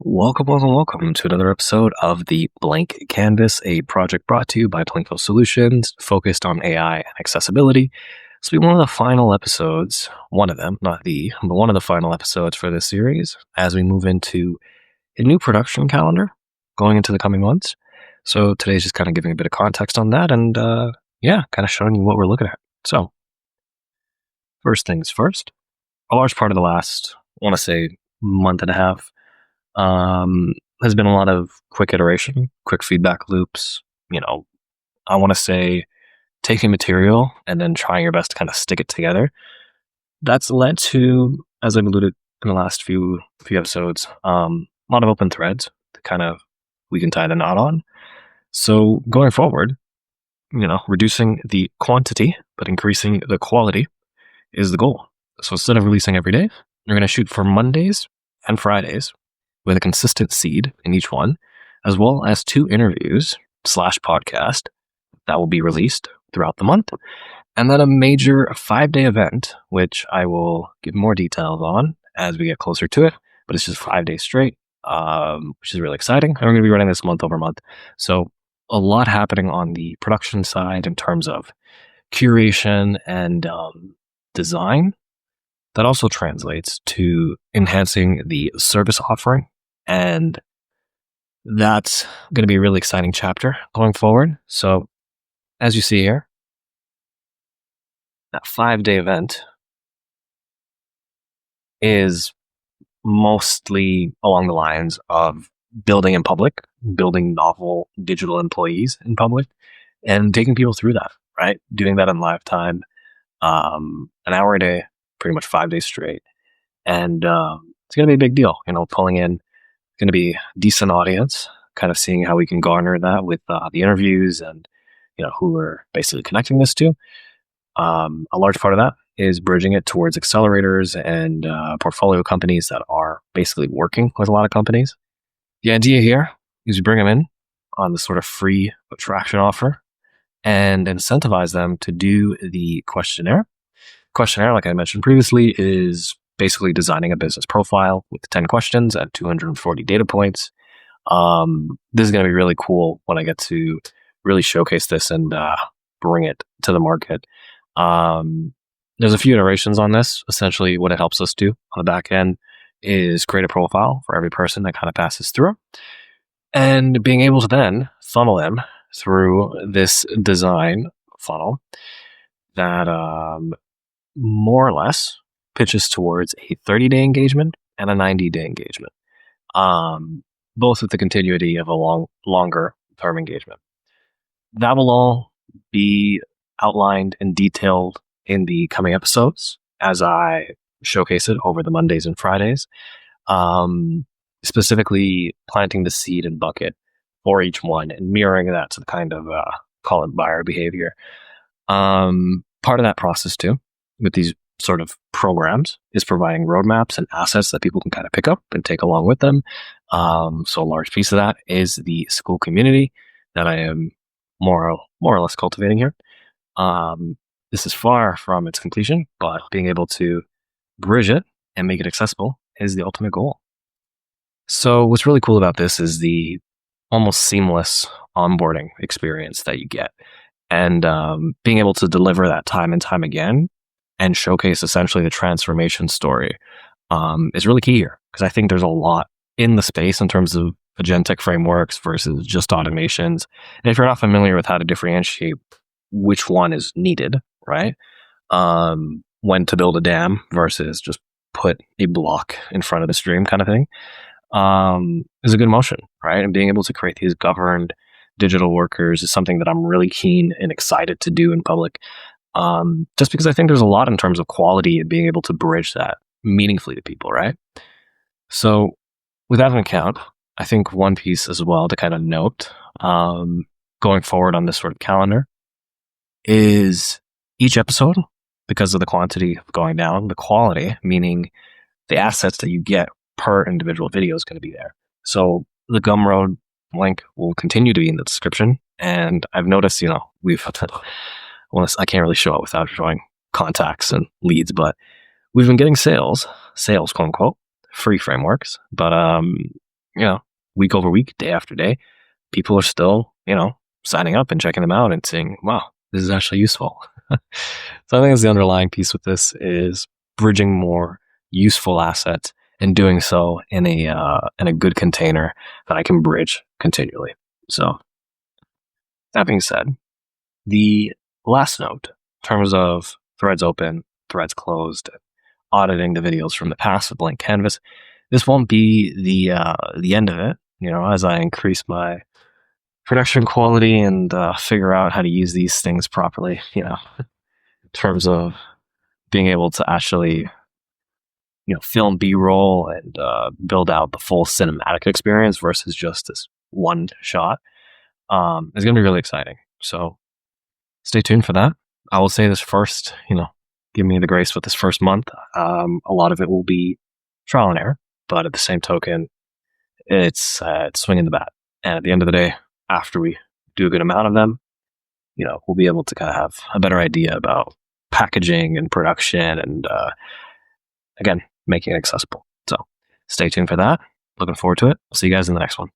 Welcome to another episode of the Blank Canvas, a project brought to you by Blinkful Solutions, focused on AI and accessibility. This will be one of the final episodes, one of them, not the, but one of the final episodes for this series as we move into a new production calendar going into the coming months. So today's just kind of giving a bit of context on that and, kind of showing you what we're looking at. So, first things first, a large part of the last, I want to say, month and a half has been a lot of quick iteration, quick feedback loops. I want to say taking material and then trying your best to kind of stick it together. That's led to, as I've alluded in the last few episodes, a lot of open threads to kind of we can tie the knot on. So going forward, reducing the quantity but increasing the quality is the goal. So instead of releasing every day, you're going to shoot for Mondays and Fridays with a consistent seed in each one, as well as 2 interviews / podcast that will be released throughout the month. And then a major 5-day event, which I will give more details on as we get closer to it, but it's just 5 days straight, which is really exciting. And we're going to be running this month over month. So a lot happening on the production side in terms of curation and design. That also translates to enhancing the service offering. And that's going to be a really exciting chapter going forward. So as you see here, that 5-day event is mostly along the lines of building in public, building novel digital employees in public, and taking people through that, right? Doing that in live time, an hour a day, pretty much 5 days straight. And it's going to be a big deal, pulling in going to be decent audience, kind of seeing how we can garner that with the interviews and, who we're basically connecting this to. A large part of that is bridging it towards accelerators and portfolio companies that are basically working with a lot of companies. The idea here is you bring them in on the sort of free attraction offer and incentivize them to do the questionnaire. Questionnaire, like I mentioned previously, is basically designing a business profile with 10 questions and 240 data points. This is going to be really cool when I get to really showcase this and bring it to the market. There's a few iterations on this. Essentially, what it helps us do on the back end is create a profile for every person that kind of passes through, and being able to then funnel them through this design funnel that more or less pitches towards a 30-day engagement and a 90-day engagement, both with the continuity of a longer term engagement. That will all be outlined and detailed in the coming episodes as I showcase it over the Mondays and Fridays, specifically planting the seed and bucket for each one and mirroring that to the kind of, call it buyer behavior. Part of that process too, with these sort of programs, is providing roadmaps and assets that people can kind of pick up and take along with them. So a large piece of that is the school community that I am more or less cultivating here. This is far from its completion, but being able to bridge it and make it accessible is the ultimate goal. So what's really cool about this is the almost seamless onboarding experience that you get, and being able to deliver that time and time again and showcase essentially the transformation story is really key here, because I think there's a lot in the space in terms of agentic frameworks versus just automations. And if you're not familiar with how to differentiate which one is needed, right? When to build a dam versus just put a block in front of the stream kind of thing, is a good motion, right? And being able to create these governed digital workers is something that I'm really keen and excited to do in public. Just because I think there's a lot in terms of quality and being able to bridge that meaningfully to people, right? So with that in account, I think one piece as well to kind of note, going forward on this sort of calendar, is each episode, because of the quantity going down, the quality, meaning the assets that you get per individual video, is going to be there. So the Gumroad link will continue to be in the description. And I've noticed, I can't really show it without showing contacts and leads, but we've been getting sales, quote unquote, free frameworks. But week over week, day after day, people are still, signing up and checking them out and saying, wow, this is actually useful. So I think that's the underlying piece with this is bridging more useful assets and doing so in a good container that I can bridge continually. So that being said, the last note in terms of threads open, threads closed, auditing the videos from the past with blank canvas, this won't be the end of it. As I increase my production quality and figure out how to use these things properly, in terms of being able to actually, film B-roll and build out the full cinematic experience versus just this one shot, is going to be really exciting. So stay tuned for that. I will say this first, give me the grace with this first month. A lot of it will be trial and error, but at the same token, it's swinging the bat. And at the end of the day, after we do a good amount of them, we'll be able to kind of have a better idea about packaging and production and, again, making it accessible. So stay tuned for that. Looking forward to it. I'll see you guys in the next one.